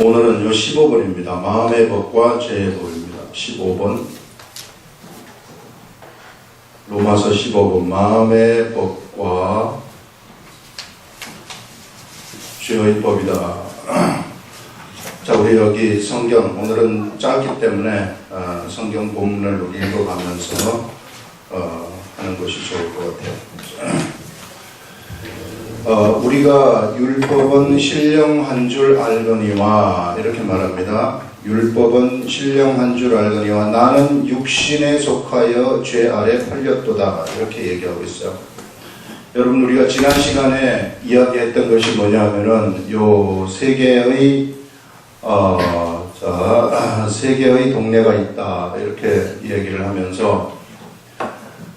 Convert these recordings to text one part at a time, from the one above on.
오늘은 요 15번입니다. 마음의 법과 죄의 법입니다. 15번. 로마서 15번. 마음의 법과 죄의 법이다. 자, 우리 여기 성경, 오늘은 짧기 때문에 성경 본문을 우리 읽어가면서 하는 것이 좋을 것 같아요. 우리가 율법은 신령한 줄 알거니와 이렇게 말합니다. 율법은 신령한 줄 알거니와 나는 육신에 속하여 죄 아래 팔렸도다 이렇게 얘기하고 있어요. 여러분, 우리가 지난 시간에 이야기했던 것이 뭐냐면은 요 세 개의 세 개의 동네가 있다 이렇게 얘기를 하면서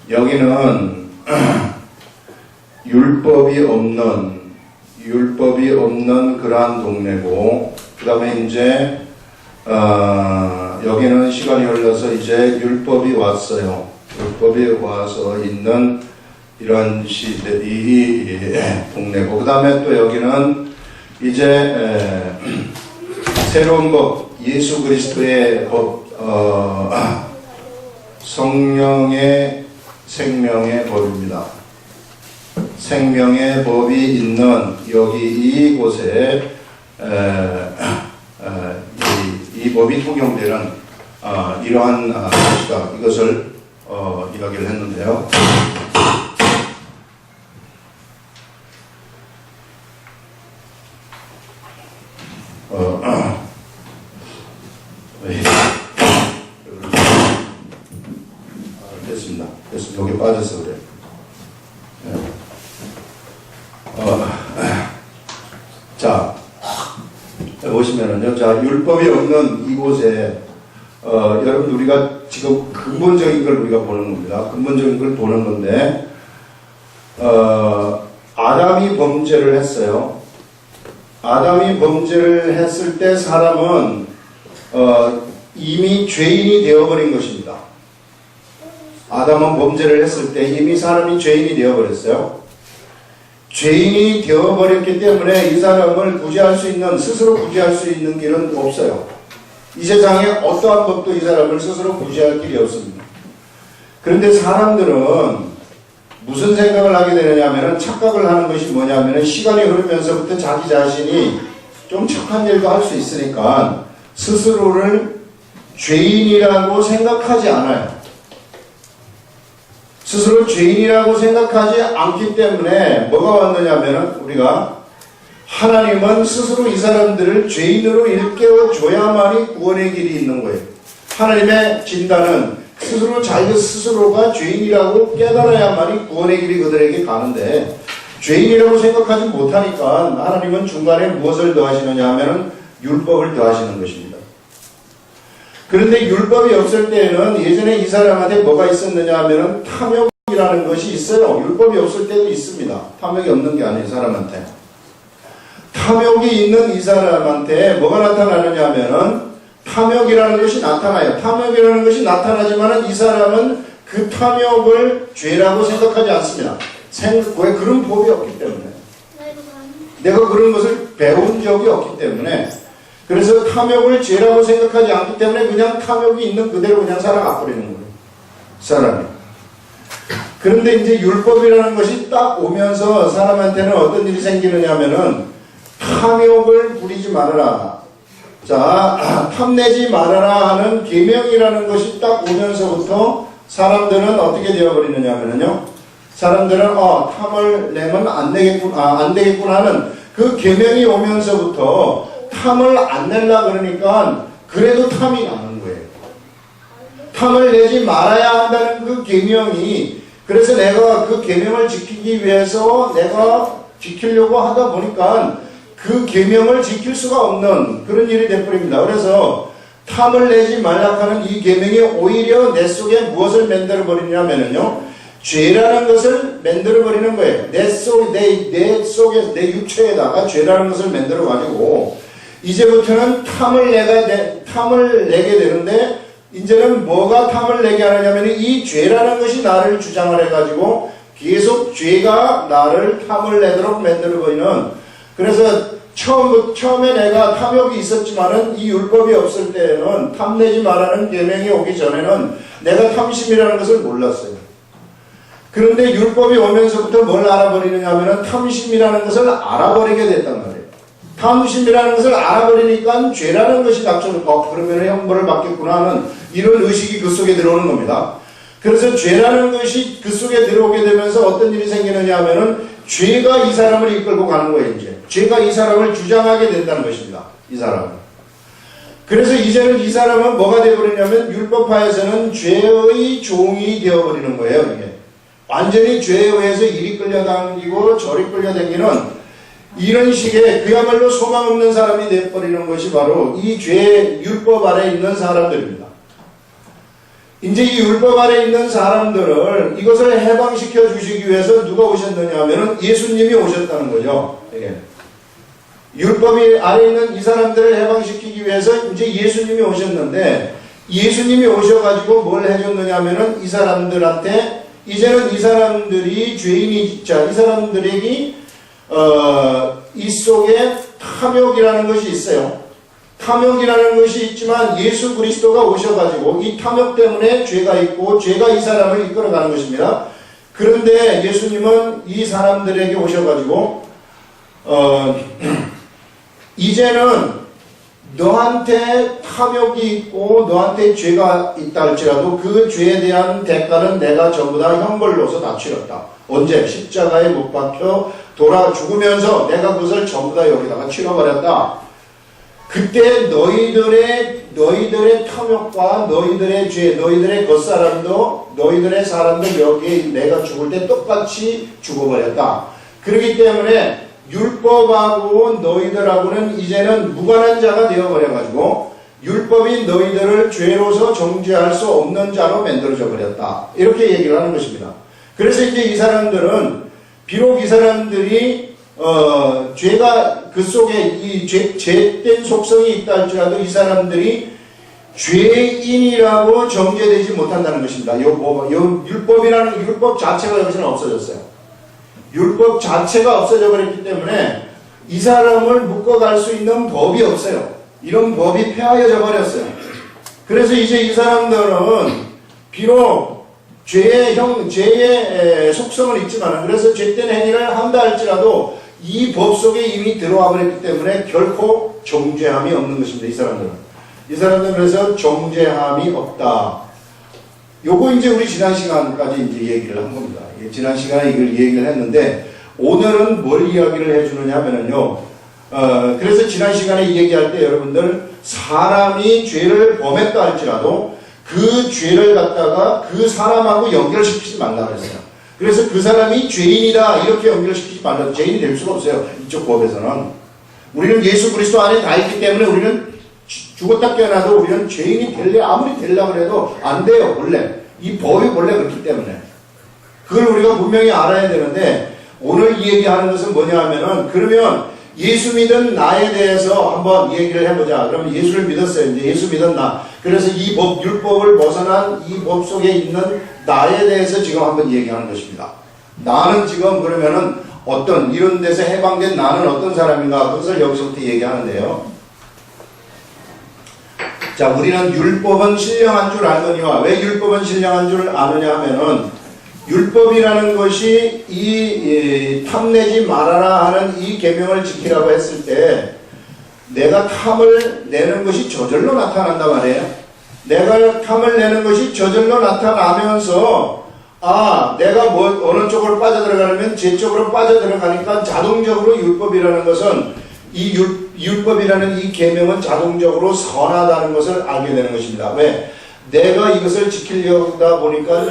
여기는 율법이 없는 그러한 동네고, 그 다음에 이제 여기는 시간이 흘러서 이제 율법이 왔어요. 율법이 와서 있는 이런 이 동네고, 그 다음에 또 여기는 이제 새로운 법, 예수 그리스도의 법, 성령의 생명의 법입니다. 생명의 법이 있는 여기 이곳에 이 법이 통용되는 이러한 것이다. 이것을 이야기를 했는데요. 됐습니다. 그래서 여기 빠져서 그래요. 자, 보시면은요, 자, 율법이 없는 이곳에, 여러분, 우리가 지금 근본적인 걸 우리가 보는 겁니다. 근본적인 걸 보는 건데, 아담이 범죄를 했어요. 아담이 범죄를 했을 때 사람은, 이미 죄인이 되어버린 것입니다. 아담은 범죄를 했을 때 이미 사람이 죄인이 되어버렸어요. 죄인이 되어버렸기 때문에 이 사람을 구제할 수 있는, 스스로 구제할 수 있는 길은 없어요. 이 세상에 어떠한 법도 이 사람을 스스로 구제할 길이 없습니다. 그런데 사람들은 무슨 생각을 하게 되느냐면, 착각을 하는 것이 뭐냐면, 시간이 흐르면서부터 자기 자신이 좀 착한 일도 할 수 있으니까 스스로를 죄인이라고 생각하지 않아요. 스스로 죄인이라고 생각하지 않기 때문에 뭐가 왔느냐면, 우리가 하나님은 스스로 이 사람들을 죄인으로 일깨워줘야만이 구원의 길이 있는 거예요. 하나님의 진단은 스스로 자기 스스로가 죄인이라고 깨달아야만이 구원의 길이 그들에게 가는데, 죄인이라고 생각하지 못하니까 하나님은 중간에 무엇을 더하시느냐 하면 율법을 더하시는 것입니다. 그런데 율법이 없을 때에는 예전에 이 사람한테 뭐가 있었느냐 하면 탐욕이라는 것이 있어요. 율법이 없을 때도 있습니다. 탐욕이 없는 게 아니에요, 사람한테. 탐욕이 있는 이 사람한테 뭐가 나타나느냐 하면은 탐욕이라는 것이 나타나요. 탐욕이라는 것이 나타나지만은 이 사람은 그 탐욕을 죄라고 생각하지 않습니다. 왜? 그런 법이 없기 때문에. 내가 그런 것을 배운 적이 없기 때문에. 그래서 탐욕을 죄라고 생각하지 않기 때문에 그냥 탐욕이 있는 그대로 그냥 살아가 버리는 거예요, 사람이. 그런데 이제 율법이라는 것이 딱 오면서 사람한테는 어떤 일이 생기느냐 하면은 탐욕을 부리지 말아라. 자, 탐내지 말아라 하는 계명이라는 것이 딱 오면서부터 사람들은 어떻게 되어버리느냐 하면요, 사람들은 탐을 내면 안 되겠구나 하는 그 계명이 오면서부터 탐을 안 내려고 그러니까 그래도 탐이 나는 거예요. 탐을 내지 말아야 한다는 그 계명이, 그래서 내가 그 계명을 지키기 위해서 내가 지키려고 하다 보니까 그 계명을 지킬 수가 없는 그런 일이 돼버립니다. 그래서 탐을 내지 말라 하는 이 계명이 오히려 내 속에 무엇을 만들어 버리냐면요, 죄라는 것을 만들어 버리는 거예요. 내 속에, 내 육체에다가 죄라는 것을 만들어 가지고 이제부터는 탐을 내게 되는데, 이제는 뭐가 탐을 내게 하느냐면 이 죄라는 것이 나를 주장을 해가지고 계속 죄가 나를 탐을 내도록 만들어버리는, 그래서 처음에 내가 탐욕이 있었지만은 이 율법이 없을 때에는 탐내지 말라는 계명이 오기 전에는 내가 탐심이라는 것을 몰랐어요. 그런데 율법이 오면서부터 뭘 알아버리느냐 하면은 탐심이라는 것을 알아버리게 됐단 말이에요. 탐심이라는 것을 알아버리니까 죄라는 것이 닥쳐서 그러면 형벌을 받겠구나 하는 이런 의식이 그 속에 들어오는 겁니다. 그래서 죄라는 것이 그 속에 들어오게 되면서 어떤 일이 생기느냐 하면은 죄가 이 사람을 이끌고 가는 거예요. 이제 죄가 이 사람을 주장하게 된다는 것입니다. 이 사람은. 그래서 이제는 이 사람은 뭐가 되어버리냐면 율법하에서는 죄의 종이 되어버리는 거예요. 이게 완전히 죄에 의해서 이리 끌려다니고 저리 끌려다니는 이런 식의 그야말로 소망 없는 사람이 되어버리는 것이 바로 이 죄의 율법 아래 있는 사람들입니다. 이제 이 율법 아래 있는 사람들을 이것을 해방시켜 주시기 위해서 누가 오셨느냐 하면은 예수님이 오셨다는 거죠. 예. 율법이 아래 있는 이 사람들을 해방시키기 위해서 이제 예수님이 오셨는데 예수님이 오셔가지고 뭘 해줬느냐 하면은 이 사람들한테 이제는 이 사람들이 죄인이 자 이 사람들에게 이 속에 탐욕이라는 것이 있어요. 탐욕이라는 것이 있지만 예수 그리스도가 오셔가지고 이 탐욕 때문에 죄가 있고 죄가 이 사람을 이끌어가는 것입니다. 그런데 예수님은 이 사람들에게 오셔가지고 이제는 너한테 탐욕이 있고 너한테 죄가 있다 할지라도 그 죄에 대한 대가는 내가 전부 다 형벌로서 다 치렀다. 언제? 십자가에 못 박혀 돌아 죽으면서 내가 그것을 전부 다 여기다가 치러버렸다. 그때 너희들의 탐욕과 너희들의 죄, 너희들의 겉사람도 너희들의 사람도 여기에 내가 죽을 때 똑같이 죽어버렸다. 그렇기 때문에 율법하고 너희들하고는 이제는 무관한 자가 되어버려가지고 율법이 너희들을 죄로서 정죄할 수 없는 자로 만들어져 버렸다. 이렇게 얘기를 하는 것입니다. 그래서 이제 이 사람들은 비록 이 사람들이 죄가 그 속에 이 죄된 속성이 있다 할지라도 이 사람들이 죄인이라고 정죄되지 못한다는 것입니다. 율법이라는 율법 자체가 여기서는 없어졌어요. 율법 자체가 없어져 버렸기 때문에 이 사람을 묶어갈 수 있는 법이 없어요. 이런 법이 폐하여져 버렸어요. 그래서 이제 이 사람들은 비록 죄의 속성은 있지만 그래서 죄된 행위를 한다 할지라도 이 법 속에 이미 들어와 버렸기 때문에 결코 정죄함이 없는 것입니다. 이 사람들은 그래서 정죄함이 없다. 요거 이제 우리 지난 시간까지 이제 얘기를 한 겁니다. 지난 시간에 이걸 얘기를 했는데 오늘은 뭘 이야기를 해주느냐 하면은요. 그래서 지난 시간에 얘기할 때 여러분들 사람이 죄를 범했다 할지라도 그 죄를 갖다가 그 사람하고 연결시키지 말라 그랬어요. 그래서 그 사람이 죄인이다 이렇게 연결시키지 말라. 죄인이 될 수가 없어요. 이쪽 법에서는. 우리는 예수 그리스도 안에 다 있기 때문에 우리는 죽었다 깨어나도 우리는 죄인이 될래 아무리 되려고 해도 안 돼요. 원래. 이 법이 원래 그렇기 때문에. 그걸 우리가 분명히 알아야 되는데 오늘 얘기하는 것은 뭐냐 하면은 그러면 예수 믿은 나에 대해서 한번 얘기를 해보자. 그러면 예수를 믿었어요. 이제 예수 믿었나. 그래서 이 법, 율법을 벗어난 이 법 속에 있는 나에 대해서 지금 한번 얘기하는 것입니다. 나는 지금 그러면은 어떤 이런 데서 해방된 나는 어떤 사람인가 그것을 여기서부터 얘기하는데요. 자, 우리는 율법은 신령한 줄 알거니와 왜 율법은 신령한 줄 아느냐 하면은 율법이라는 것이 이 탐내지 말아라 하는 이 계명을 지키라고 했을 때 내가 탐을 내는 것이 저절로 나타난단 말이에요. 내가 탐을 내는 것이 저절로 나타나면서 내가 어느 쪽으로 빠져들어가려면 제 쪽으로 빠져들어가니까 자동적으로 율법이라는 것은 이 율법이라는 이 계명은 자동적으로 선하다는 것을 알게 되는 것입니다. 왜? 내가 이것을 지키려다 보니까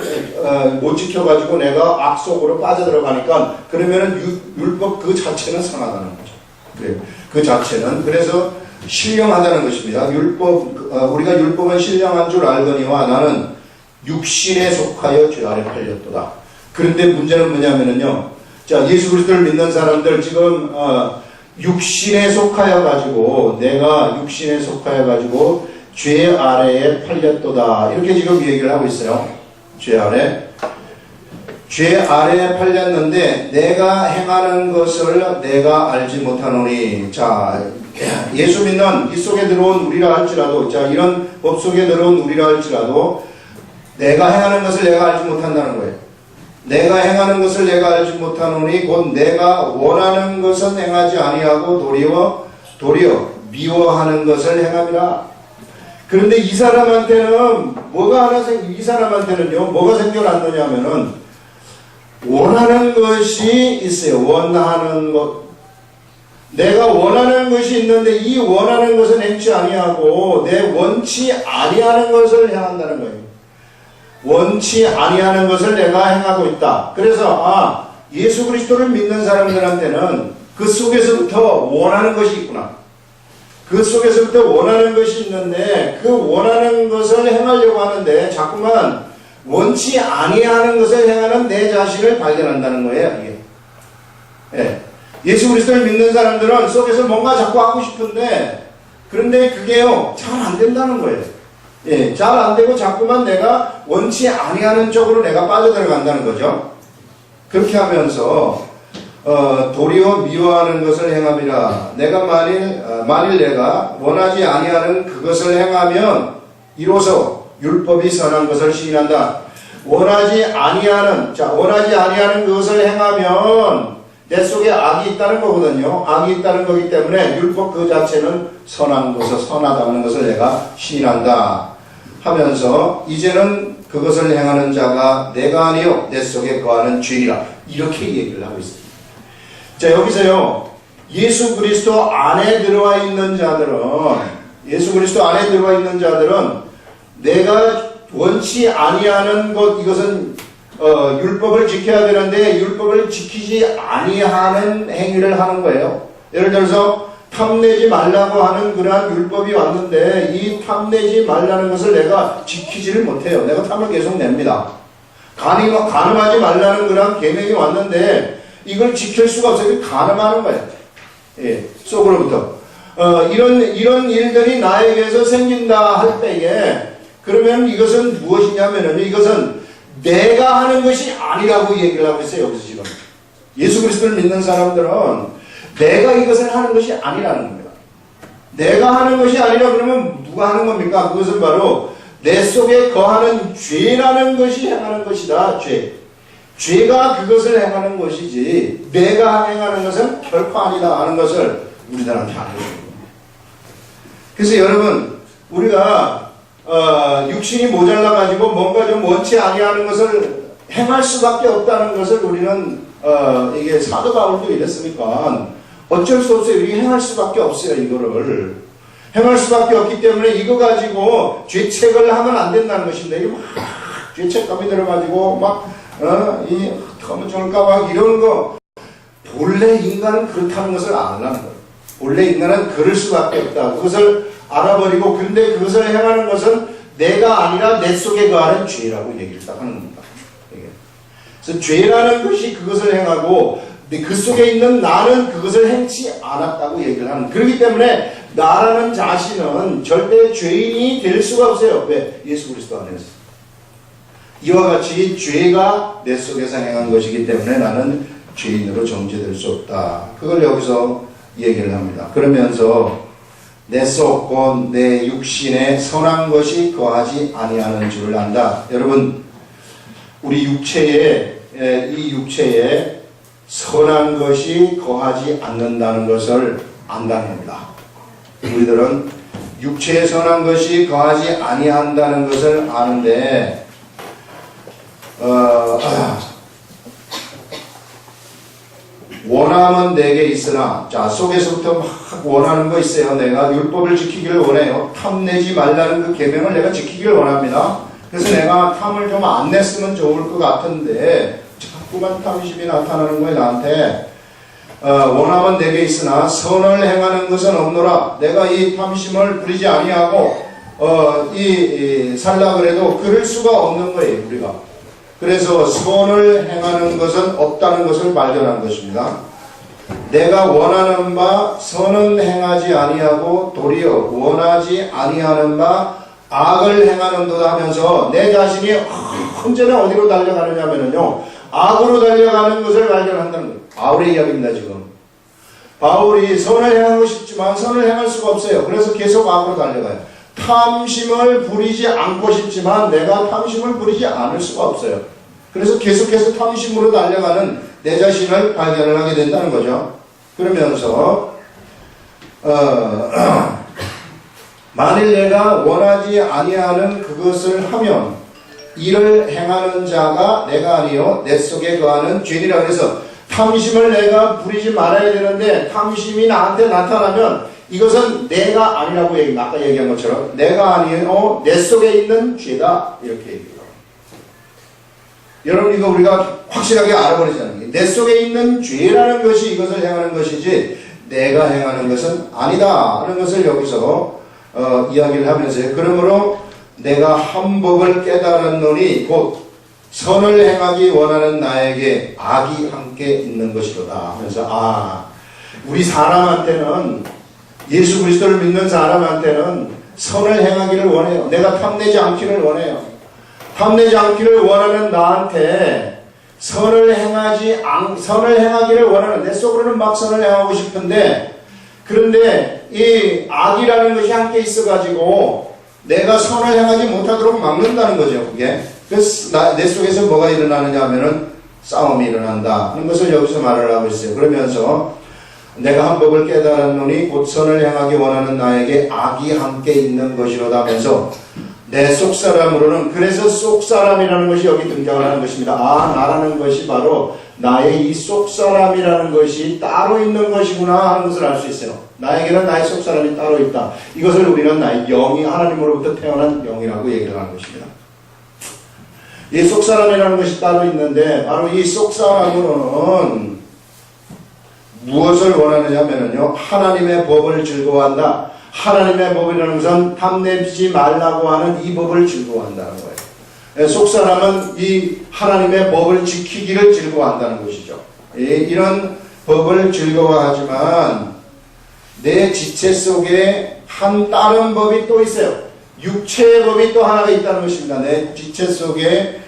못 지켜가지고 내가 악속으로 빠져들어가니까 그러면은 율법 그 자체는 선하다는 거죠. 그래요. 그 자체는 그래서 신령하다는 것입니다. 우리가 율법은 신령한 줄 알거니와 나는 육신에 속하여 죄 아래 팔렸도다. 그런데 문제는 뭐냐면은요. 자, 예수 그리스도를 믿는 사람들 지금 육신에 속하여 가지고 내가 육신에 속하여 가지고 죄 아래에 팔렸도다. 이렇게 지금 얘기를 하고 있어요. 죄 아래. 죄 아래에 팔렸는데 내가 행하는 것을 내가 알지 못하노니. 자, 예수 믿는 이 속에 들어온 우리라 할지라도, 자, 이런 법 속에 들어온 우리라 할지라도 내가 행하는 것을 내가 알지 못한다는 거예요. 내가 행하는 것을 내가 알지 못하노니 곧 내가 원하는 것은 행하지 아니하고 도리어 미워하는 것을 행함이라. 그런데 이 사람한테는 이 사람한테는요, 뭐가 생겨났느냐면은 원하는 것이 있어요. 원하는 것. 내가 원하는 것이 있는데 이 원하는 것은 행치 아니하고 내 원치 아니하는 것을 행한다는 거예요. 원치 아니하는 것을 내가 행하고 있다. 그래서 예수 그리스도를 믿는 사람들한테는 그 속에서부터 원하는 것이 있구나. 그 속에서부터 원하는 것이 있는데 그 원하는 것을 행하려고 하는데 자꾸만 원치 아니하는 것을 행하는 내 자신을 발견한다는 거예요. 이게. 예. 예수 그리스도를 믿는 사람들은 속에서 뭔가 자꾸 하고 싶은데 그런데 그게요 잘 안 된다는 거예요. 예, 잘 안 되고 자꾸만 내가 원치 아니하는 쪽으로 내가 빠져들어간다는 거죠. 그렇게 하면서 도리어 미워하는 것을 행함이라. 내가 만일 내가 원하지 아니하는 그것을 행하면 이로써 율법이 선한 것을 시인한다. 원하지 아니하는 그것을 행하면 내 속에 악이 있다는 거거든요. 악이 있다는 거기 때문에 율법 그 자체는 선한 것을, 선하다는 것을 내가 시인한다 하면서 이제는 그것을 행하는 자가 내가 아니요 내 속에 거하는 죄이라. 이렇게 얘기를 하고 있습니다. 자, 여기서요, 예수 그리스도 안에 들어와 있는 자들은 내가 원치 아니하는 것, 이것은 율법을 지켜야 되는데 율법을 지키지 아니하는 행위를 하는 거예요. 예를 들어서 탐내지 말라고 하는 그러한 율법이 왔는데 이 탐내지 말라는 것을 내가 지키지를 못해요. 내가 탐을 계속 냅니다. 간음하지 말라는 그러한 계명이 왔는데 이걸 지킬 수가 없어요. 간음하는 거예요. 예, 속으로부터. 이런 일들이 나에게서 생긴다 할 때에 그러면 이것은 무엇이냐면요. 이것은 내가 하는 것이 아니라고 얘기를 하고 있어요. 여기서 지금. 예수 그리스도를 믿는 사람들은 내가 이것을 하는 것이 아니라는 겁니다. 내가 하는 것이 아니라 그러면 누가 하는 겁니까? 그것은 바로 내 속에 거하는 죄라는 것이 행하는 것이다. 죄가 그것을 행하는 것이지 내가 행하는 것은 결코 아니다 하는 것을 우리들한테 알려줍니다. 그래서 여러분 우리가 육신이 모자라가지고 뭔가 좀 원치 아니하는 것을 행할 수밖에 없다는 것을 우리는 이게 사도 바울도 이랬으니까 어쩔 수 없어요. 이게 행할 수밖에 없어요. 이거를 행할 수밖에 없기 때문에 이거 가지고 죄책을 하면 안 된다는 것인데 이게 막 죄책감이 들어가지고 하면 좋을까 막 이런 거. 본래 인간은 그렇다는 것을 알라는 거예요. 본래 인간은 그럴 수밖에 없다. 그것을 알아버리고 근데 그것을 행하는 것은 내가 아니라 내 속에 거하는 죄라고 얘기를 딱 하는 겁니다. 그래서 죄라는 것이 그것을 행하고 그 속에 있는 나는 그것을 행치 않았다고 얘기를 하는. 그렇기 때문에 나라는 자신은 절대 죄인이 될 수가 없어요. 왜? 예수 그리스도 안에서. 이와 같이 죄가 내 속에서 행한 것이기 때문에 나는 죄인으로 정죄될 수 없다. 그걸 여기서 얘기를 합니다. 그러면서 내 속 곧 내 육신에 선한 것이 거하지 아니하는 줄을 안다. 여러분 우리 이 육체에 선한 것이 거하지 않는다는 것을 안다는 겁니다. 우리들은 육체에 선한 것이 거하지 아니한다는 것을 아는데 원함은 내게 있으나, 자, 속에서부터 막 원하는 거 있어요. 내가 율법을 지키기를 원해요. 탐내지 말라는 그 계명을 내가 지키기를 원합니다. 그래서 내가 탐을 좀 안 냈으면 좋을 것 같은데 자꾸만 탐심이 나타나는 거예요. 나한테. 원함은 내게 있으나 선을 행하는 것은 없노라. 내가 이 탐심을 부리지 아니하고 살라 그래도 그럴 수가 없는 거예요. 우리가. 그래서 선을 행하는 것은 없다는 것을 발견한 것입니다. 내가 원하는 바 선은 행하지 아니하고 도리어 원하지 아니하는 바 악을 행하는도다 하면서 내 자신이 언제나 어디로 달려가느냐면요, 악으로 달려가는 것을 발견한다는 거예요. 바울의 이야기입니다. 지금 바울이 선을 행하고 싶지만 선을 행할 수가 없어요. 그래서 계속 악으로 달려가요. 탐심을 부리지 않고 싶지만 내가 탐심을 부리지 않을 수가 없어요. 그래서 계속해서 탐심으로 달려가는 내 자신을 발견을 하게 된다는 거죠. 그러면서 만일 내가 원하지 아니하는 그것을 하면 이를 행하는 자가 내가 아니요 내 속에 거하는 죄니라. 그래서 탐심을 내가 부리지 말아야 되는데 탐심이 나한테 나타나면 이것은 내가 아니라고 아까 얘기한 것처럼 내가 아니요 내 속에 있는 죄다 이렇게 얘기해요. 여러분 이거 우리가 확실하게 알아버리자는 게 내 속에 있는 죄라는 것이 이것을 행하는 것이지 내가 행하는 것은 아니다 하는 것을 여기서 이야기를 하면서요. 그러므로 내가 한 법을 깨달았노니 곧 선을 행하기 원하는 나에게 악이 함께 있는 것이로다 하면서 우리 사람한테는 예수 그리스도를 믿는 사람한테는 선을 행하기를 원해요. 내가 탐내지 않기를 원해요. 탐내지 않기를 원하는 나한테 선을 행하기를 원하는 내 속으로는 막 선을 행하고 싶은데 그런데 이 악이라는 것이 함께 있어가지고 내가 선을 행하지 못하도록 막는다는 거죠. 그게. 그래서 내 속에서 뭐가 일어나느냐 하면은 싸움이 일어난다 하는 것을 여기서 말을 하고 있어요. 그러면서 내가 한 법을 깨달았노니 곧 선을 행하기 원하는 나에게 악이 함께 있는 것이로다 하면서 내 속사람으로는 그래서 속사람이라는 것이 여기 등장을 하는 것입니다. 나라는 것이 바로 나의 이 속사람이라는 것이 따로 있는 것이구나 하는 것을 알 수 있어요. 나에게는 나의 속사람이 따로 있다. 이것을 우리는 나의 영이 하나님으로부터 태어난 영이라고 얘기를 하는 것입니다. 이 속사람이라는 것이 따로 있는데 바로 이 속사람으로는 무엇을 원하느냐 하면요 하나님의 법을 즐거워한다. 하나님의 법이라는 것은 탐내지 말라고 하는 이 법을 즐거워한다는 거예요. 속사람은 이 하나님의 법을 지키기를 즐거워한다는 것이죠. 이런 법을 즐거워하지만 내 지체 속에 한 다른 법이 또 있어요. 육체의 법이 또 하나가 있다는 것입니다. 내 지체 속에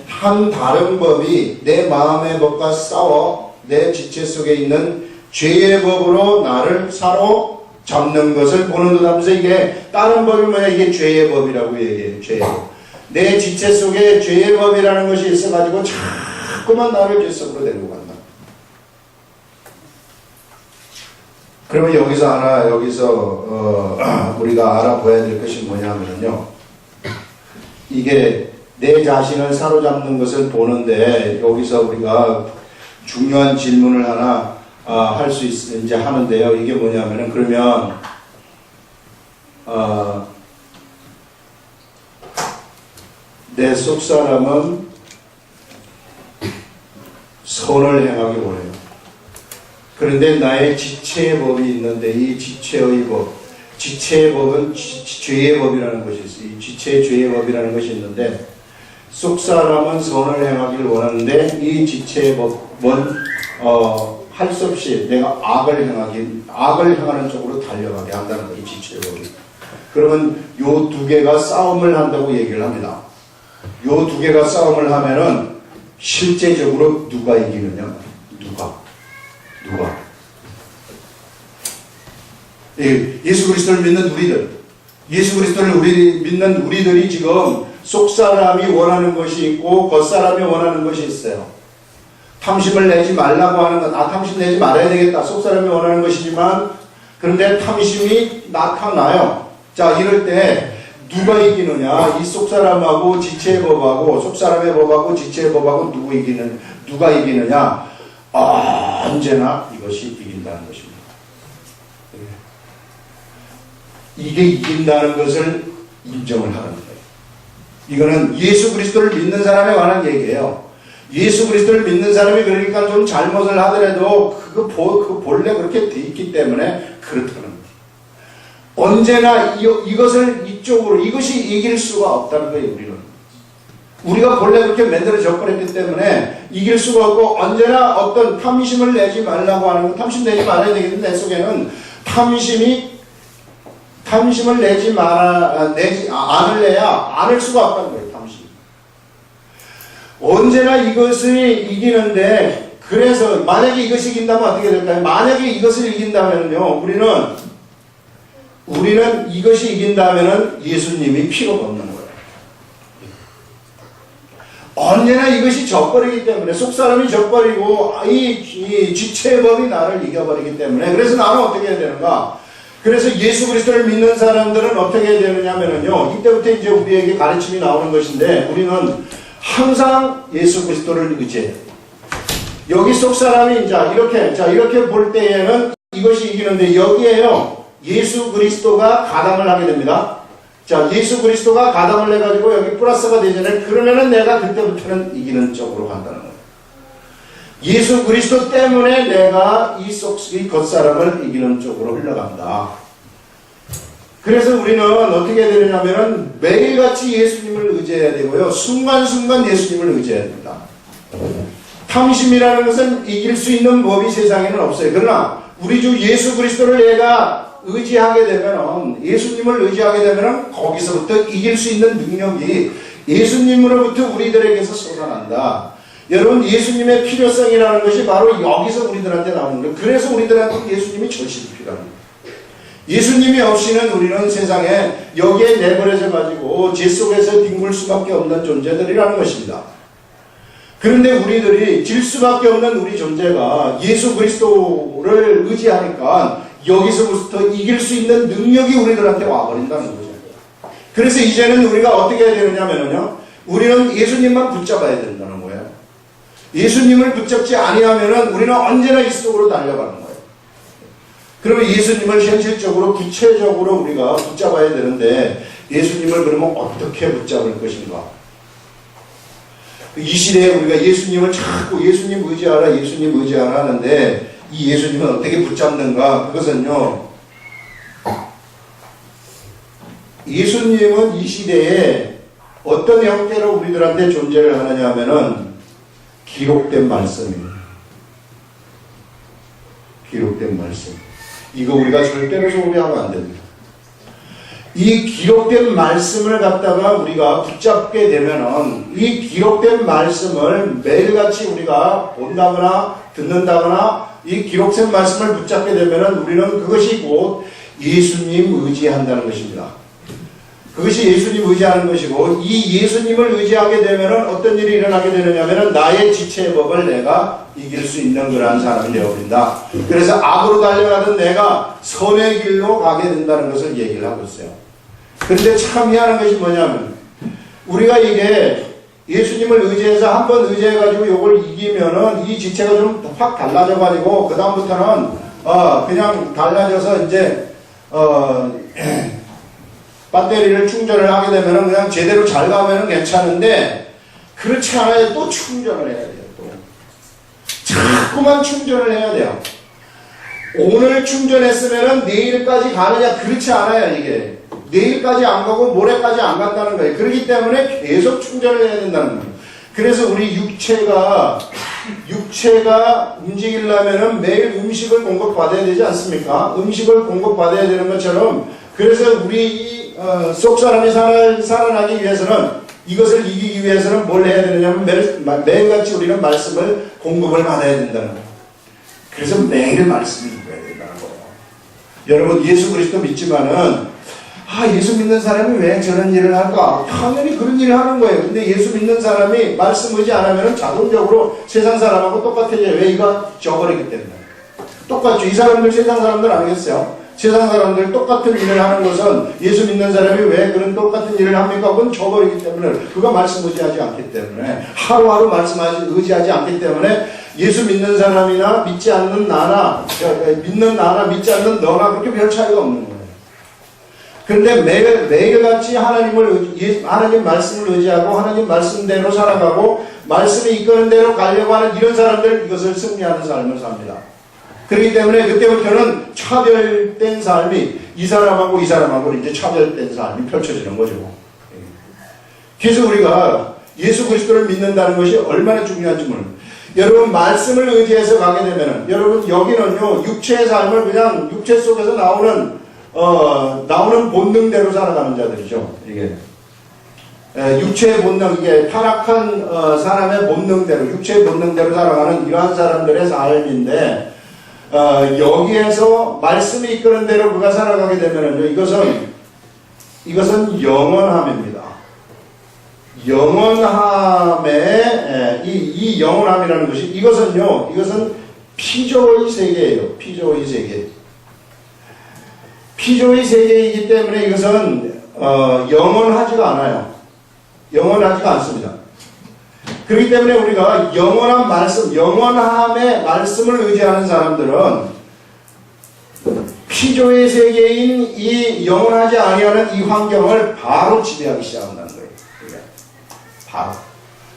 한 다른 법이 내 마음의 법과 싸워 내 지체 속에 있는 죄의 법으로 나를 사로잡는 것을 보는 듯 하면서 이게 다른 법이 뭐냐 이게 죄의 법이라고 얘기해요. 죄의 법. 내 지체 속에 죄의 법이라는 것이 있어가지고 자꾸만 나를 죄 속으로 데리고 간다. 그러면 여기서 우리가 알아봐야 될 것이 뭐냐면요. 이게 내 자신을 사로잡는 것을 보는데 여기서 우리가 중요한 질문을 하나 할 수 이제 하는데요. 이게 뭐냐면은 그러면 내 속사람은 선을 행하기 원해요. 그런데 나의 지체의 법이 있는데 이 지체의 법, 지체의 법은 죄의 법이라는 것이 있어요. 이 지체의 죄의 법이라는 것이 있는데 속사람은 선을 행하기를 원하는데 이 지체의 법은 할 수 없이 내가 악을 행하는 쪽으로 달려가게 한다는 거예요. 이 지체의 법이. 그러면 요 두 개가 싸움을 한다고 얘기를 합니다. 요 두 개가 싸움을 하면은 실제적으로 누가 이기느냐? 누가? 예수 그리스도를 믿는 우리들, 예수 그리스도를 믿는 우리들이 지금 속사람이 원하는 것이 있고 겉사람이 원하는 것이 있어요. 탐심을 내지 말라고 하는 것, 탐심 내지 말아야 되겠다. 속사람이 원하는 것이지만 그런데 탐심이 나타나요. 자, 이럴 때 누가 이기느냐? 이 속사람하고 지체의 법하고 속사람의 법하고 지체의 법하고 누가 이기느냐? 언제나 이것이 이긴다는 것입니다. 이게 이긴다는 것을 인정을 하는 거예요. 이거는 예수 그리스도를 믿는 사람에 관한 얘기예요. 예수 그리스도를 믿는 사람이 그러니까 좀 잘못을 하더라도 그 본래 그렇게 돼 있기 때문에 그렇다는 거예요. 언제나 이것을 이것이 이길 수가 없다는 거예요. 우리가 본래 그렇게 만들어져 버렸기 때문에 이길 수가 없고 언제나 어떤 탐심을 내지 말라고 하는 거, 탐심 내지 말아야 되겠는데 내 속에는 탐심을 내지 않을래야 않을 수가 없다는 거예요. 탐심. 언제나 이것을 이기는데, 그래서 만약에 이것이 이긴다면 어떻게 될까요? 만약에 이것을 이긴다면요, 우리는 이것이 이긴다면은 예수님이 필요가 없는 거예요. 언제나 이것이 져버리기 때문에, 속사람이 져버리고 이 지체의 법이 나를 이겨버리기 때문에, 그래서 나는 어떻게 해야 되는가? 그래서 예수 그리스도를 믿는 사람들은 어떻게 해야 되느냐면요, 이때부터 이제 우리에게 가르침이 나오는 것인데, 우리는 항상 예수 그리스도를 의지해야 돼요. 여기 속사람이 이렇게 볼 때에는 이것이 이기는데, 여기에요, 예수 그리스도가 가담을 하게 됩니다. 자, 예수 그리스도가 가담을 해가지고 여기 플러스가 되잖아요. 그러면은 내가 그때부터는 이기는 쪽으로 간다는 거예요. 예수 그리스도 때문에 내가 이 겉사람을 이기는 쪽으로 흘러간다. 그래서 우리는 어떻게 해야 되냐면은 매일같이 예수님을 의지해야 되고요. 순간순간 예수님을 의지해야 됩니다. 탐심이라는 것은 이길 수 있는 법이 세상에는 없어요. 그러나 우리 주 예수 그리스도를 내가 의지하게 되면, 예수님을 의지하게 되면 거기서부터 이길 수 있는 능력이 예수님으로부터 우리들에게서 솟아난다. 여러분, 예수님의 필요성이라는 것이 바로 여기서 우리들한테 나오는 거예요. 그래서 우리들한테 예수님이 절실히 필요합니다. 예수님이 없이는 우리는 세상에 여기에 내버려져 가지고 죄 속에서 뒹굴 수밖에 없는 존재들이라는 것입니다. 그런데 우리들이 질 수밖에 없는 우리 존재가 예수 그리스도를 의지하니까 여기서부터 이길 수 있는 능력이 우리들한테 와버린다는 거죠. 그래서 이제는 우리가 어떻게 해야 되느냐면요, 우리는 예수님만 붙잡아야 된다는 거예요. 예수님을 붙잡지 아니하면은 우리는 언제나 이 속으로 달려가는 거예요. 그러면 예수님을 현실적으로 구체적으로 우리가 붙잡아야 되는데, 예수님을 그러면 어떻게 붙잡을 것인가? 이 시대에 우리가 예수님을 자꾸 예수님 의지하라 하는데, 이 예수님은 어떻게 붙잡는가? 그것은요, 예수님은 이 시대에 어떤 형태로 우리들한테 존재를 하느냐 하면은 기록된 말씀입니다. 기록된 말씀. 이거 우리가 절대로 소홀히하면 안 됩니다. 이 기록된 말씀을 갖다가 우리가 붙잡게 되면은, 이 기록된 말씀을 매일같이 우리가 본다거나 듣는다거나 이 기록된 말씀을 붙잡게 되면은 우리는 그것이 곧 예수님 의지한다는 것입니다. 그것이 예수님 의지하는 것이고, 이 예수님을 의지하게 되면은 어떤 일이 일어나게 되느냐면은 나의 지체의 법을 내가 이길 수 있는 그러한 사람이 되어버린다. 그래서 악으로 달려가던 내가 선의 길로 가게 된다는 것을 얘기를 하고 있어요. 그런데 참 희한한 것이 뭐냐면, 우리가 이게 예수님을 의지해서 한번 의지해가지고 이걸 이기면은 이 지체가 좀 확 달라져가지고 그다음부터는 그냥 달라져서 이제 배터리를 충전을 하게 되면은 그냥 제대로 잘 가면은 괜찮은데, 그렇지 않아요. 또 충전을 해야 돼요. 또 자꾸만 충전을 해야 돼요. 오늘 충전했으면은 내일까지 가느냐? 그렇지 않아요. 이게 내일까지 안 가고 모레까지 안 간다는 거예요. 그렇기 때문에 계속 충전을 해야 된다는 거예요. 그래서 우리 육체가 움직이려면은 매일 음식을 공급받아야 되지 않습니까? 음식을 공급받아야 되는 것처럼, 그래서 우리 속 사람이 살아나기 위해서는, 이것을 이기기 위해서는 뭘 해야 되느냐면 매일같이 우리는 말씀을 공급을 받아야 된다는 거예요. 그래서 매일 말씀을 읽어야 된다는 거예요. 여러분, 예수 그리스도 믿지만은 예수 믿는 사람이 왜 저런 일을 할까? 당연히 그런 일을 하는 거예요. 근데 예수 믿는 사람이 말씀 의지 안 하면 자동적으로 세상 사람하고 똑같아져요. 왜? 이거 져버리기 때문에. 똑같죠. 이 사람들 세상 사람들 아니겠어요? 세상 사람들 똑같은 일을 하는 것은, 예수 믿는 사람이 왜 그런 똑같은 일을 합니까? 그건 져버리기 때문에, 그가 말씀 의지하지 않기 때문에, 하루하루 말씀 의지하지 않기 때문에, 예수 믿는 사람이나 믿지 않는 나나, 믿는 나나 믿지 않는 너나 그렇게 별 차이가 없는 거예요. 그런데 매일같이 하나님 말씀을 의지하고 하나님 말씀대로 살아가고 말씀이 이끄는 대로 가려고 하는 이런 사람들, 이것을 승리하는 삶을 삽니다. 그렇기 때문에 그때부터는 차별된 삶이, 이 사람하고 이제 차별된 삶이 펼쳐지는 거죠. 그래서 우리가 예수 그리스도를 믿는다는 것이 얼마나 중요한지 모릅니다. 여러분, 말씀을 의지해서 가게 되면은, 여러분 여기는요, 육체의 삶을 그냥 육체 속에서 나오는 본능대로 살아가는 자들이죠. 이게 육체의 본능, 이게 타락한 사람의 본능대로, 육체의 본능대로 살아가는 이러한 사람들의 삶인데, 여기에서 말씀이 이끄는 대로 그가 살아가게 되면은요, 이것은 영원함입니다. 영원함의, 이 영원함이라는 것이, 이것은 피조의 세계예요. 피조의 세계. 피조의 세계이기 때문에 이것은, 영원하지가 않아요. 영원하지가 않습니다. 그렇기 때문에 우리가 영원한 말씀, 영원함의 말씀을 의지하는 사람들은 피조의 세계인 이 영원하지 아니하는 이 환경을 바로 지배하기 시작한다는 거예요. 바로.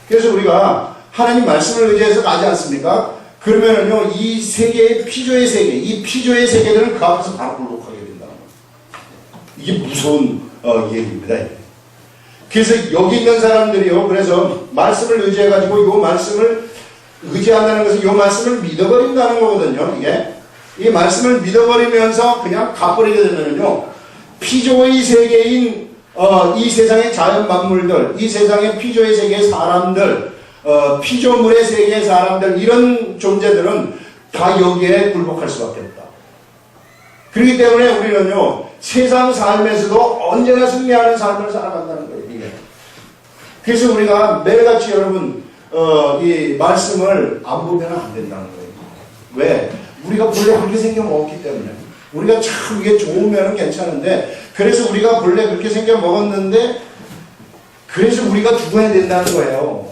그래서 우리가 하나님 말씀을 의지해서 가지 않습니까? 그러면은요, 이 세계의 피조의 세계, 이 피조의 세계들은 그 앞에서 바로 굴복하게 된다는 거예요. 이게 무서운 얘기입니다. 그래서 여기 있는 사람들이요, 그래서 말씀을 의지해가지고 이 말씀을 의지한다는 것은 이 말씀을 믿어버린다는 거거든요. 이 말씀을 믿어버리면서 그냥 가버리게 되면은요, 피조의 세계인 이 세상의 자연 만물들, 이 세상의 피조의 세계의 사람들, 피조물의 세계의 사람들, 이런 존재들은 다 여기에 굴복할 수밖에 없다. 그렇기 때문에 우리는요, 세상 삶에서도 언제나 승리하는 삶을 살아간다는 거예요. 이게. 그래서 우리가 매일같이 여러분 이 말씀을 안 보면 안 된다는 거예요. 왜? 우리가 본래 그렇게 생겨먹었기 때문에. 우리가 참 이게 좋으면 괜찮은데, 그래서 우리가 본래 그렇게 생겨먹었는데, 그래서 우리가 죽어야 된다는 거예요.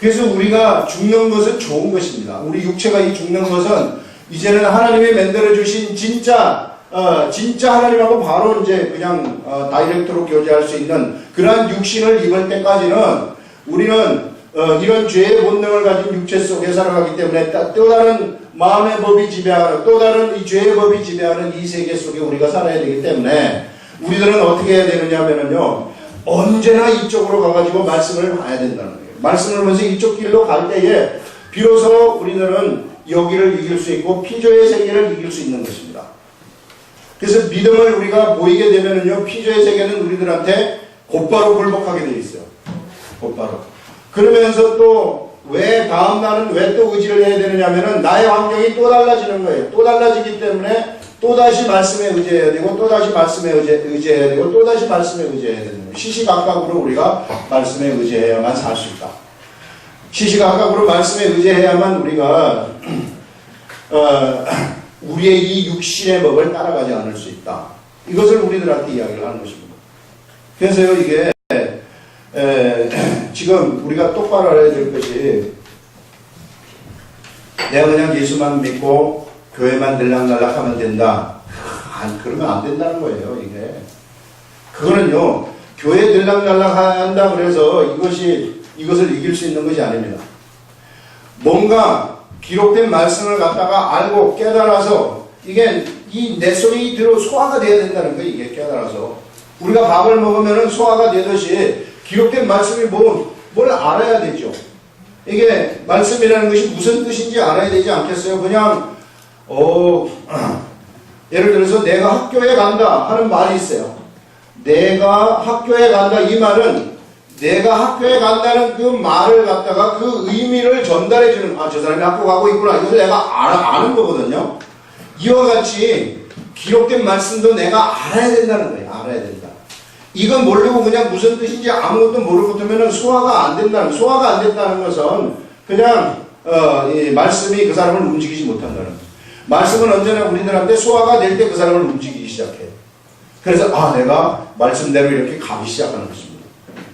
그래서 우리가 죽는 것은 좋은 것입니다. 우리 육체가 이 죽는 것은 이제는 하나님이 만들어주신 진짜 하나님하고 바로 이제 그냥 다이렉트로 교제할 수 있는 그러한 육신을 입을 때까지는 우리는 이런 죄의 본능을 가진 육체 속에 살아가기 때문에 또 다른 마음의 법이 지배하는, 또 다른 이 죄의 법이 지배하는 이 세계 속에 우리가 살아야 되기 때문에 우리들은 어떻게 해야 되느냐면요, 언제나 이쪽으로 가가지고 말씀을 봐야 된다는 거예요. 말씀을 보면서 이쪽 길로 갈 때에 비로소 우리들은 여기를 이길 수 있고 피조의 세계를 이길 수 있는 것입니다. 그래서 믿음을 우리가 보이게 되면은요, 피조의 세계는 우리들한테 곧바로 굴복하게 되어 있어요. 곧바로. 그러면서 또 왜 다음날은 왜 또 의지를 해야 되느냐면은 나의 환경이 또 달라지는 거예요. 또 달라지기 때문에 또다시 말씀에 의지해야 되고, 또다시 말씀에 의지해야 되고, 또다시 말씀에 의지해야 되는 거예요. 시시각각으로 우리가 말씀에 의지해야만 살 수 있다. 시시각각으로 말씀에 의지해야만 우리가 우리의 이 육신의 법을 따라가지 않을 수 있다. 이것을 우리들한테 이야기를 하는 것입니다. 그래서요, 이게 지금 우리가 똑바로 알아야 될 것이, 내가 그냥 예수만 믿고 교회만 들락날락 하면 된다. 그러면 안 된다는 거예요, 이게. 그거는요, 교회 들락날락 한다 그래서 이것을 이길 수 있는 것이 아닙니다. 뭔가 기록된 말씀을 갖다가 알고 깨달아서 이게 이 내 속에 들어 소화가 돼야 된다는 거예요. 이게 깨달아서 우리가 밥을 먹으면 소화가 되듯이 기록된 말씀이 뭘 알아야 되죠. 이게 말씀이라는 것이 무슨 뜻인지 알아야 되지 않겠어요? 그냥 예를 들어서 내가 학교에 간다 하는 말이 있어요. 내가 학교에 간다, 이 말은 내가 학교에 간다는 그 말을 갖다가 그 의미를 전달해 주는, 저 사람이 학교 가고 있구나, 이것을 내가 아는 거거든요. 이와 같이 기록된 말씀도 내가 알아야 된다는 거예요. 알아야 된다. 이건 모르고 그냥 무슨 뜻인지 아무것도 모르고 두면은 소화가 안 된다는 것은 그냥 이 말씀이 그 사람을 움직이지 못한다는 거예요. 말씀은 언제나 우리들한테 소화가 될 때 그 사람을 움직이기 시작해요. 그래서 내가 말씀대로 이렇게 가기 시작하는 것입니다.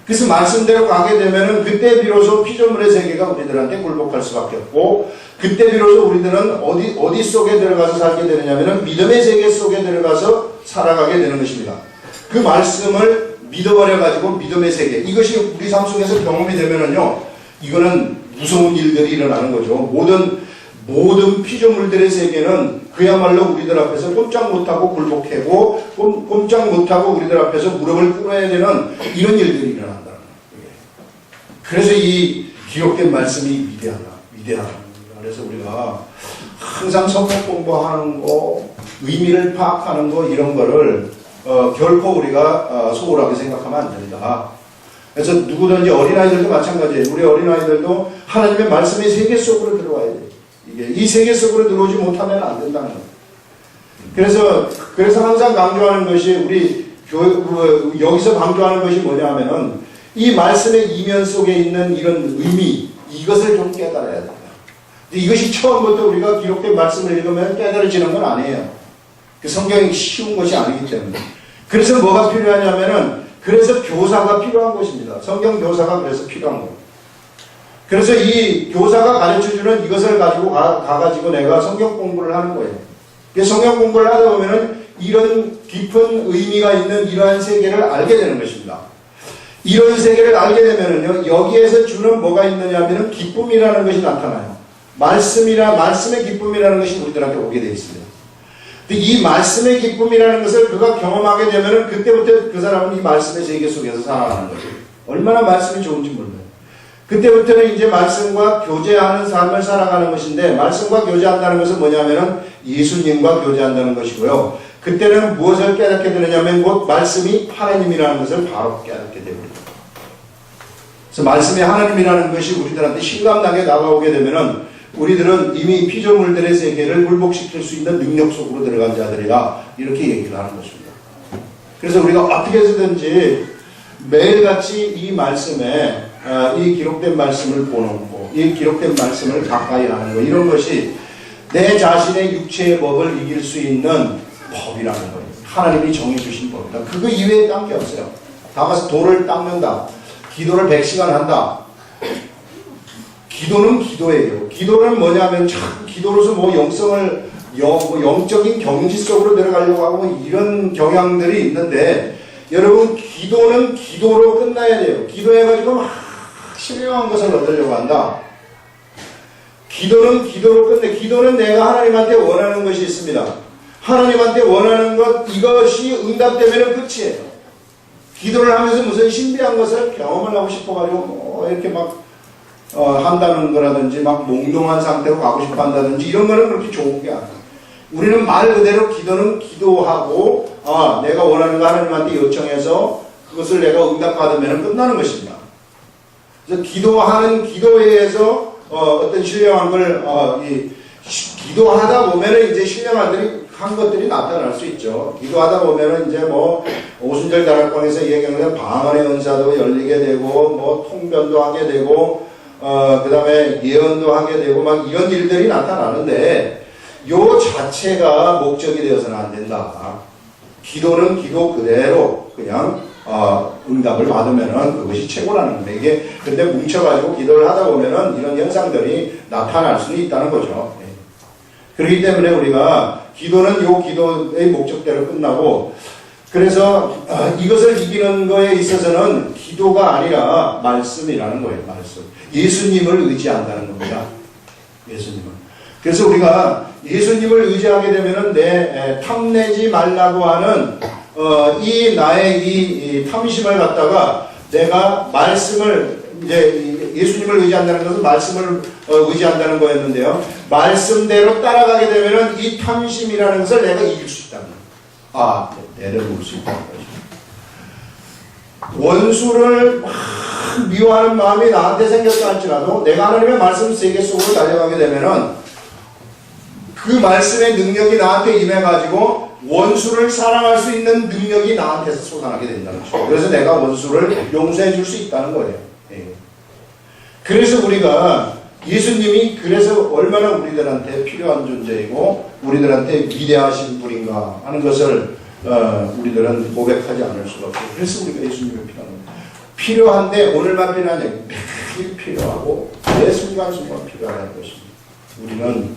그래서 말씀대로 가게 되면은 그때 비로소 피조물의 세계가 우리들한테 굴복할 수밖에 없고, 그때 비로소 우리들은 어디 속에 들어가서 살게 되느냐면은 믿음의 세계 속에 들어가서 살아가게 되는 것입니다. 그 말씀을 믿어버려가지고 믿음의 세계, 이것이 우리 삶 속에서 경험이 되면은요, 이거는 무서운 일들이 일어나는 거죠. 모든 피조물들의 세계는 그야말로 우리들 앞에서 꼼짝 못하고 굴복하고, 꼼짝 못하고 우리들 앞에서 무릎을 꿇어야 되는 이런 일들이 일어난다는 거예요. 그래서 이 기록된 말씀이 위대하다. 그래서 우리가 항상 성경 공부하는 거, 의미를 파악하는 거, 이런 거를 결코 우리가 소홀하게 생각하면 안 된다. 그래서 누구든지 어린아이들도 마찬가지예요. 우리 어린아이들도 하나님의 말씀의 세계 속으로 들어와야 돼요. 이 세계 속으로 들어오지 못하면 안 된다는 거예요. 그래서 항상 강조하는 것이 우리 여기서 강조하는 것이 뭐냐면은 이 말씀의 이면 속에 있는 이런 의미, 이것을 좀 깨달아야 돼요. 이것이 처음부터 우리가 기록된 말씀을 읽으면 깨달아지는 건 아니에요. 성경이 쉬운 것이 아니기 때문에. 그래서 뭐가 필요하냐면은 그래서 교사가 필요한 것입니다. 성경 교사가 그래서 필요한 거예요. 그래서 이 교사가 가르쳐주는 이것을 가지고 가가지고 내가 성경 공부를 하는 거예요. 성경 공부를 하다 보면은 이런 깊은 의미가 있는 이러한 세계를 알게 되는 것입니다. 이런 세계를 알게 되면은요, 여기에서 주는 뭐가 있느냐 하면은 기쁨이라는 것이 나타나요. 말씀의 기쁨이라는 것이 우리들한테 오게 되어 있습니다. 이 말씀의 기쁨이라는 것을 그가 경험하게 되면은 그때부터 그 사람은 이 말씀의 세계 속에서 살아가는 거죠. 얼마나 말씀이 좋은지 몰라요. 그때부터는 이제 말씀과 교제하는 삶을 살아가는 것인데, 말씀과 교제한다는 것은 뭐냐면은 예수님과 교제한다는 것이고요. 그때는 무엇을 깨닫게 되느냐면 곧 말씀이 하나님이라는 것을 바로 깨닫게 됩니다. 그래서 말씀이 하나님이라는 것이 우리들한테 실감나게 다가오게 되면은 우리들은 이미 피조물들의 세계를 굴복시킬 수 있는 능력 속으로 들어간 자들이라 이렇게 얘기를 하는 것입니다. 그래서 우리가 어떻게 해서든지 매일같이 이 말씀에 이 기록된 말씀을 보는 이 기록된 말씀을 가까이 하는 것, 이런 것이 내 자신의 육체의 법을 이길 수 있는 법이라는 거예요. 하나님이 정해주신 법이다. 그거 이외에 딴 게 없어요. 다 가서 돌을 닦는다. 기도를 100시간 한다. 기도는 기도예요. 기도는 뭐냐면 참 기도로서 뭐 영적인 경지 속으로 들어가려고 하고 이런 경향들이 있는데, 여러분 기도는 기도로 끝나야 돼요. 기도해가지고 막 신령한 것을 얻으려고 한다. 기도는 기도로 끝내. 기도는 내가 하나님한테 원하는 것이 있습니다. 하나님한테 원하는 것, 이것이 응답되면 끝이에요. 기도를 하면서 무슨 신비한 것을 경험을 하고 싶어가지고 이렇게 막 한다는 거라든지 막 몽롱한 상태로 가고 싶어 한다든지 이런 거는 그렇게 좋은 게 아니에요. 우리는 말 그대로 기도는 기도하고 내가 원하는 거 하나님한테 요청해서 그것을 내가 응답받으면 끝나는 것입니다. 그래서 기도하는 기도에서 어떤 신령한 걸 기도하다 보면은 이제 신령한 것들이 나타날 수 있죠. 기도하다 보면은 이제 뭐 오순절 다락방에서 얘기하는 방언의 은사도 열리게 되고 뭐 통변도 하게 되고 그 다음에 예언도 하게 되고 막 이런 일들이 나타나는데, 요 자체가 목적이 되어서는 안 된다. 기도는 기도 그대로 그냥 응답을 받으면은 그것이 최고라는 겁니다. 이게 근데 뭉쳐가지고 기도를 하다 보면은 이런 현상들이 나타날 수는 있다는 거죠. 그렇기 때문에 우리가 기도는 요 기도의 목적대로 끝나고, 그래서 이것을 이기는 거에 있어서는 기도가 아니라 말씀이라는 거예요. 말씀. 예수님을 의지한다는 겁니다. 예수님을. 그래서 우리가 예수님을 의지하게 되면은 내 탐내지 말라고 하는 이 나의 이 탐심을 갖다가 내가 말씀을 이제 예수님을 의지한다는 것은 말씀을 의지한다는 거였는데요. 말씀대로 따라가게 되면은 이 탐심이라는 것을 내가 이길 수 있다는 거예요. 내려놓을 수 있다는 거죠. 원수를 막 미워하는 마음이 나한테 생겼다 할지라도 내가 하나님의 말씀 세계 속으로 달려가게 되면은 그 말씀의 능력이 나한테 임해가지고 원수를 사랑할 수 있는 능력이 나한테서 솟아나게 된다는 거죠. 그래서 내가 원수를 용서해 줄 수 있다는 거예요. 그래서 우리가 예수님이 그래서 얼마나 우리들한테 필요한 존재이고 우리들한테 위대하신 분인가 하는 것을 우리들은 고백하지 않을 수가 없어요. 그래서 우리가 예수님이 필요한데 오늘만 필요한 얘기 매일 필요하고 매 순간순간 필요하다는 것입니다. 우리는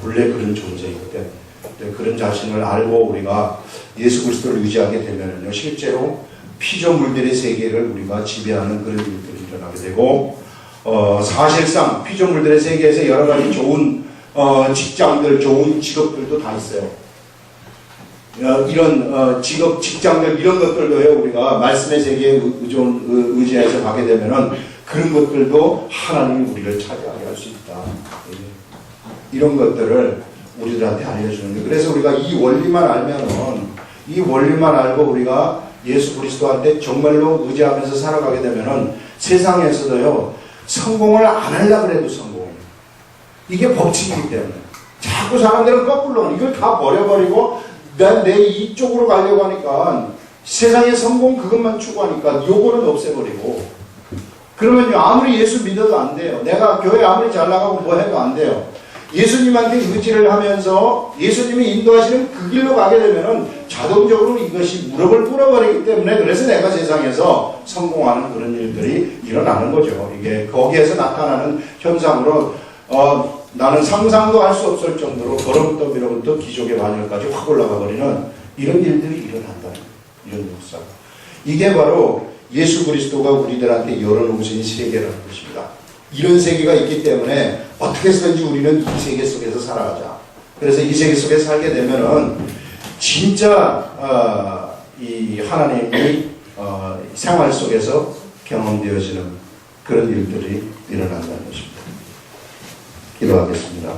본래 그런 존재이기 때문에 그런 자신을 알고 우리가 예수 그리스도를 의지하게 되면은요, 실제로 피조물들의 세계를 우리가 지배하는 그런 일들이 일어나게 되고, 사실상 피조물들의 세계에서 여러 가지 좋은 직장들, 좋은 직업들도 다 있어요. 이런 직장들 이런 것들도요, 우리가 말씀의 세계에 의지해서 가게 되면은 그런 것들도 하나님이 우리를 차지하게 할 수 있다. 이런 것들을 우리들한테 알려주는 거예요. 그래서 우리가 이 원리만 알면은, 이 원리만 알고 우리가 예수 그리스도한테 정말로 의지하면서 살아가게 되면은 세상에서도요, 성공을 안 하려고 해도 성공해요. 이게 법칙이기 때문에. 자꾸 사람들은 거꾸로 이걸 다 버려버리고 난 내 이쪽으로 가려고 하니까 세상의 성공 그것만 추구하니까 요거는 없애버리고 그러면요 아무리 예수 믿어도 안 돼요. 내가 교회 아무리 잘 나가고 뭐 해도 안 돼요. 예수님한테 의지를 하면서 예수님이 인도하시는 그 길로 가게 되면은 자동적으로 이것이 무릎을 꿇어버리기 때문에 그래서 내가 세상에서 성공하는 그런 일들이 일어나는 거죠. 이게 거기에서 나타나는 현상으로 나는 상상도 할 수 없을 정도로 거름더미로부터 기족의 반열까지 확 올라가 버리는 이런 일들이 일어난다는 이런 역사. 이게 바로 예수 그리스도가 우리들한테 열어놓으신 세계라는 것입니다. 이런 세계가 있기 때문에 어떻게 해서든지 우리는 이 세계 속에서 살아가자. 그래서 이 세계 속에 살게 되면은 진짜 이 하나님의 생활 속에서 경험되어지는 그런 일들이 일어난다는 것입니다. 기도하겠습니다.